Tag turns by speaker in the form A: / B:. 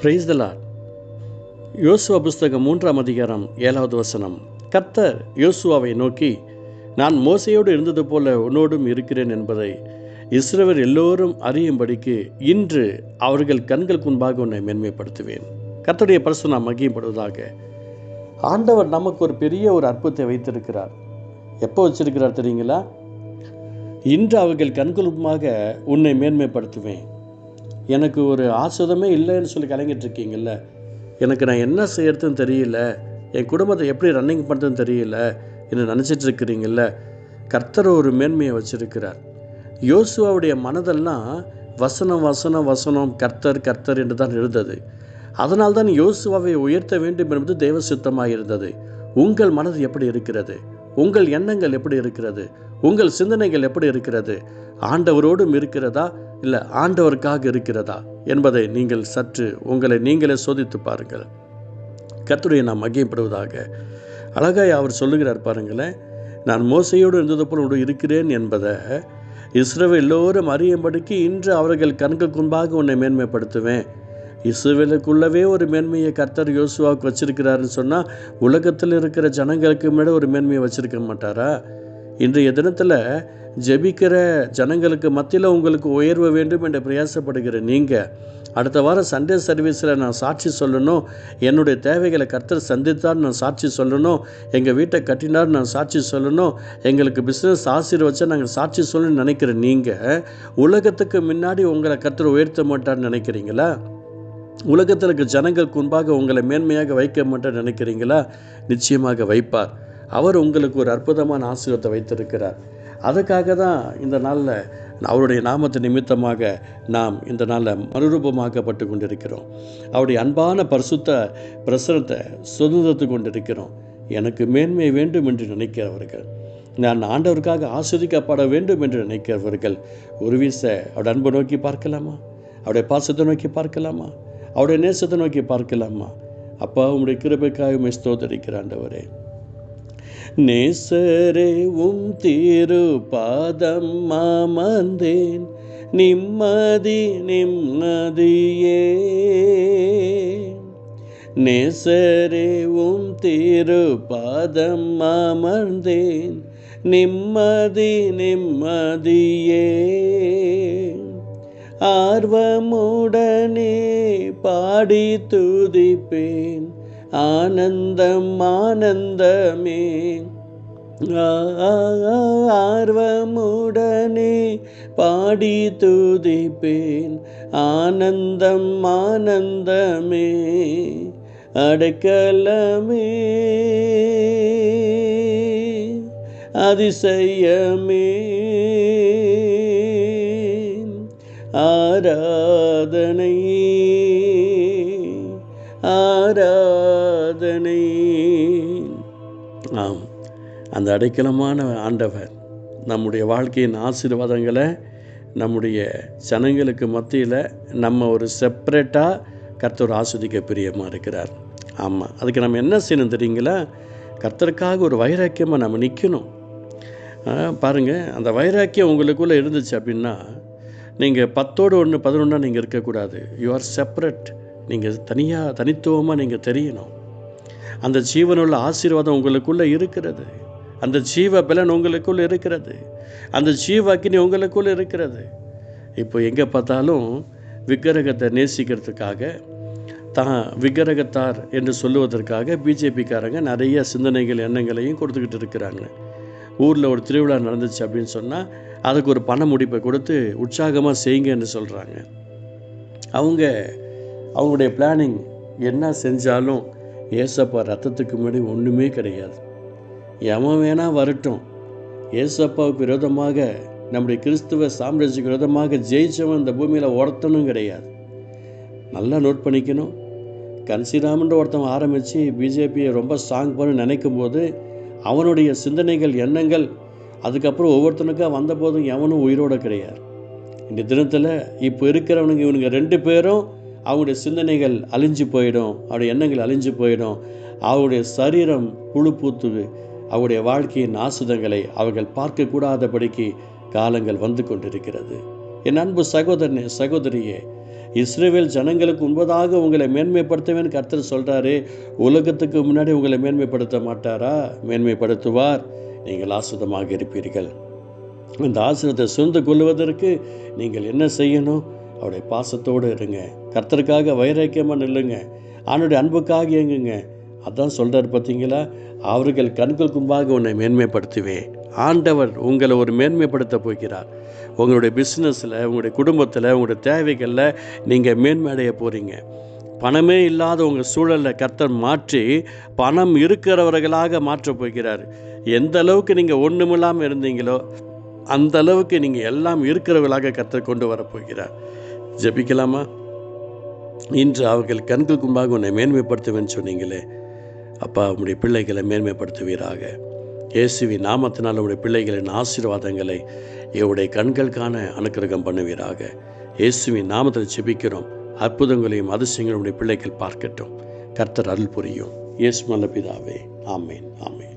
A: Praise the Lord. யோசுவா புஸ்தகம் 3ஆம் அதிகாரம் 7வது வசனம். கர்த்தர் யோசுவாவை நோக்கி, நான் மோசையோடு இருந்தது போல உன்னோடும் இருக்கிறேன் என்பதை இஸ்ரவேல் எல்லோரும் அறியும்படிக்கு இன்று அவர்கள் கண்களுக்கு முன்பாக உன்னை மேன்மைப்படுத்துவேன். கர்த்தருடைய பரிசுத்த நாமம் மகிமைப்படுவதாக. ஆண்டவர் நமக்கு ஒரு பெரிய ஒரு அற்புதத்தை வைத்திருக்கிறார். எப்போ வச்சிருக்கிறார் தெரியுங்களா? இன்று அவர்கள் கண்களுமாக உன்னை மேன்மைப்படுத்துவேன். எனக்கு ஒரு ஆசுதமே இல்லைன்னு சொல்லி கலங்கிட்டு இருக்கீங்கல்ல, எனக்கு நான் என்ன செய்யறதுன்னு தெரியல, என் குடும்பத்தை எப்படி ரன்னிங் பண்ணுறதுன்னு தெரியல என்று நினச்சிட்டு இருக்கிறீங்கல்ல, கர்த்தர் ஒரு மேன்மையை வச்சிருக்கிறார். யோசுவாவுடைய மனதெல்லாம் வசனம் வசனம் வசனம் கர்த்தர் கர்த்தர் என்று தான் இருந்தது. அதனால்தான் யோசுவாவை உயர்த்த வேண்டும் என்பது தேவ சித்தமாக இருந்தது. உங்கள் மனது எப்படி இருக்கிறது? உங்கள் எண்ணங்கள் எப்படி இருக்கிறது? உங்கள் சிந்தனைகள் எப்படி இருக்கிறது? ஆண்டவரோடும் இருக்கிறதா, இல்லை ஆண்டவருக்காக இருக்கிறதா என்பதை நீங்கள் சற்று உங்களை நீங்களே சோதித்து பாருங்கள். கர்த்தருடைய நாம் மகிமைப்படுவதாக. அழகாய் அவர் சொல்லுகிறார் பாருங்களேன், நான் மோசையோடு இருந்தது போல இருக்கிறேன் என்பதை இஸ்ரவேல் எல்லோரும் அறியும்படிக்கு இன்று அவர்கள் கண்களுக்கு முன்பாக உன்னை மேன்மைப்படுத்துவேன். இஸ்ரவேலுக்குள்ளவே ஒரு மேன்மையை கர்த்தர் யோசுவாவுக்கு வச்சிருக்கிறாருன்னு சொன்னால் உலகத்தில் இருக்கிற ஜனங்களுக்கு முன்னாடி ஒரு மேன்மையை வச்சிருக்க மாட்டாரா? இன்றைய தினத்தில் ஜெபிக்கிற ஜனங்களுக்கு மத்தியில் உங்களுக்கு உயர்வு வேண்டும் என்று பிரயாசப்படுகிற நீங்கள், அடுத்த வாரம் சண்டே சர்வீஸில் நான் சாட்சி சொல்லணும், என்னுடைய தேவைகளை கர்த்தர் சந்தித்தார் நான் சாட்சி சொல்லணும், எங்கள் வீட்டை கட்டினார் நான் சாட்சி சொல்லணும், எங்களுக்கு பிஸ்னஸ் ஆசீர்வச்சா நாங்கள் சாட்சி சொல்லணும்னு நினைக்கிற நீங்கள், உலகத்துக்கு முன்னாடி உங்களை கர்த்தர் உயர்த்த மாட்டார்னு நினைக்கிறீங்களா? உலகத்தில் இருக்க ஜனங்களுக்கு முன்பாக உங்களை மேன்மையாக வைக்க மாட்டார் நினைக்கிறீங்களா? நிச்சயமாக வைப்பார். அவர் உங்களுக்கு ஒரு அற்புதமான ஆசீர்வாதத்தை வைத்திருக்கிறார். அதுக்காக தான் இந்த நாளில் அவருடைய நாமத்து நிமித்தமாக நாம் இந்த நாளில் மறுரூபமாக்கப்பட்டு கொண்டிருக்கிறோம். அவருடைய அன்பான பரிசுத்த பிரசனத்தை சுதந்திரத்து கொண்டிருக்கிறோம். எனக்கு மேன்மை வேண்டும் என்று நினைக்கிறவர்கள், நான் ஆண்டவருக்காக ஆஸ்வதிக்கப்பட வேண்டும் என்று நினைக்கிறவர்கள் ஒரு வீச அவருடைய அன்பை நோக்கி பார்க்கலாமா? அவருடைய பாசத்தை நோக்கி பார்க்கலாமா? அவருடைய நேசத்தை நோக்கி பார்க்கலாமா? அப்பா, உம்முடைய கிருபைக்காக ஸ்தோத்திரிக்கிற ஆண்டவரே. நேசரே உம் திரு பாதம் அமர்ந்தேன், நிம்மதி நிம்மதியே. நேசரே உம் திரு பாதம் அமர்ந்தேன், நிம்மதி நிம்மதியே. ஆர்வமுடனே பாடி துதிப்பேன், ஆனந்தம் ஆனந்தமே. ஆர்வமுடனே பாடி துதிப்பேன், ஆனந்தம் ஆனந்தமே. அடைக்கலமே அதிசயமே, ஆராதனை ஆராதனை. ஆம், அந்த அடைக்கலமான ஆண்டவர் நம்முடைய வாழ்க்கையின் ஆசீர்வாதங்களை நம்முடைய ஜனங்களுக்கு மத்தியில் நம்ம ஒரு செப்பரேட்டாக கர்த்தர் ஆஸ்வதிக்க பிரியமாக இருக்கிறார். ஆமாம், அதுக்கு நம்ம என்ன செய்யணும் தெரியுங்களா? கர்த்தருக்காக ஒரு வைராக்கியமாக நம்ம நிற்கணும். பாருங்கள், அந்த வைராக்கியம் உங்களுக்குள்ளே இருந்துச்சு அப்படின்னா நீங்கள் 10ஓடு 1 11 நீங்கள் இருக்கக்கூடாது. You are separate. நீங்கள் தனித்துவமாக நீங்கள் தெரியணும். அந்த ஜீவனுள்ள ஆசீர்வாதம் உங்களுக்குள்ளே இருக்கிறது. அந்த ஜீவ பலன் உங்களுக்குள்ளே இருக்கிறது. அந்த ஜீவ அக்கினி உங்களுக்குள்ளே இருக்கிறது. இப்போ எங்கே பார்த்தாலும் விக்கிரகத்தை நேசிக்கிறதுக்காக, தான் விக்கிரகத்தார் என்று சொல்லுவதற்காக பிஜேபிக்காரங்க நிறைய சிந்தனைகள் எண்ணங்களையும் கொடுத்துக்கிட்டு இருக்கிறாங்க. ஊரில் ஒரு திருவிழா நடந்துச்சு அப்படின்னு சொன்னால் அதுக்கு ஒரு பண முடிப்பை கொடுத்து உற்சாகமாக செய்யுங்க என்று சொல்கிறாங்க. அவங்களுடைய பிளானிங் என்ன செஞ்சாலும் ஏசப்பா ரத்தத்துக்கு முன்னாடி ஒன்றுமே கிடையாது. எவன் வேணால் வரட்டும், ஏசப்பாவுக்கு விரோதமாக, நம்முடைய கிறிஸ்துவ சாம்ராஜ்யக்கு விரோதமாக ஜெயிச்சவன் இந்த பூமியில் ஒருத்தனும் கிடையாது. நல்லா நோட் பண்ணிக்கணும். கன்சிராமன்ற ஒருத்தன் ஆரம்பித்து பிஜேபியை ரொம்ப ஸ்ட்ராங் பண்ண நினைக்கும் போது அவனுடைய சிந்தனைகள் எண்ணங்கள் அதுக்கப்புறம் ஒவ்வொருத்தனுக்காக வந்தபோதும் எவனும் உயிரோடு கிடையாது. இந்த தினத்தில் இப்போ இருக்கிறவனுங்க இவனுங்க 2 பேரும் அவங்களுடைய சிந்தனைகள் அழிஞ்சு போயிடும், அவருடைய எண்ணங்கள் அழிஞ்சு போயிடும், அவருடைய சரீரம் புழு பூத்து அவருடைய வாழ்க்கையின் ஆசுதங்களை அவர்கள் பார்க்கக்கூடாதபடிக்கு காலங்கள் வந்து கொண்டிருக்கிறது. என் அன்பு சகோதரனே, சகோதரியே, இஸ்ரவேல் ஜனங்களுக்கு முன்பதாக உங்களை மேன்மைப்படுத்துவேன்னு கர்த்தர் சொல்கிறாரு. உலகத்துக்கு முன்னாடி உங்களை மேன்மைப்படுத்த மாட்டாரா? மேன்மைப்படுத்துவார். நீங்கள் ஆசீர்வாதமாக இருப்பீர்கள். இந்த ஆசீர்வாதத்தை சுமந்து கொள்வதற்கு நீங்கள் என்ன செய்யணும்? அவருடைய பாசத்தோடு இருங்க. கர்த்தருக்காக வைராக்கியமாக நில்லுங்க. அவனுடைய அன்புக்காக இயங்குங்க. அதான் சொல்கிறார் பார்த்தீங்களா, அவர்கள் கண்களுக்கு முன்பாக உன்னை மேன்மைப்படுத்துவேன். ஆண்டவர் உங்களை ஒரு மேன்மைப்படுத்த போகிறார். உங்களுடைய பிஸ்னஸில், உங்களுடைய குடும்பத்தில், உங்களுடைய தேவைகளில் நீங்கள் மேன்மையடைய போகிறீங்க. பணமே இல்லாத உங்கள் சூழலில் கர்த்தர் மாற்றி பணம் இருக்கிறவர்களாக மாற்றப் போகிறார். எந்த அளவுக்கு நீங்கள் ஒன்றுமில்லாமல் இருந்தீங்களோ அந்த அளவுக்கு நீங்கள் எல்லாம் இருக்கிறவர்களாக கர்த்தர் கொண்டு வரப்போகிறார். ஜெபிக்கலாமா? இன்று அவர்கள் கண்களுக்கு முன்பாக உன்னை மேன்மைப்படுத்துவேன்னு சொன்னீங்களே அப்பா, உங்களுடைய பிள்ளைகளை மேன்மைப்படுத்துவீராக. இயேசுவின் நாமத்தினால் உடைய பிள்ளைகளின் ஆசீர்வாதங்களை இவருடைய கண்கள் காண அனுக்கிரகம் பண்ணுவீராக. இயேசுவின் நாமத்தில் ஜெபிக்கிறோம். அற்புதங்களையும் அதிசயங்களும் உடைய பிள்ளைகள் பார்க்கட்டும். கர்த்தர் அருள் புரியும். இயேசு நல்ல பிதாவே. ஆமேன், ஆமேன்.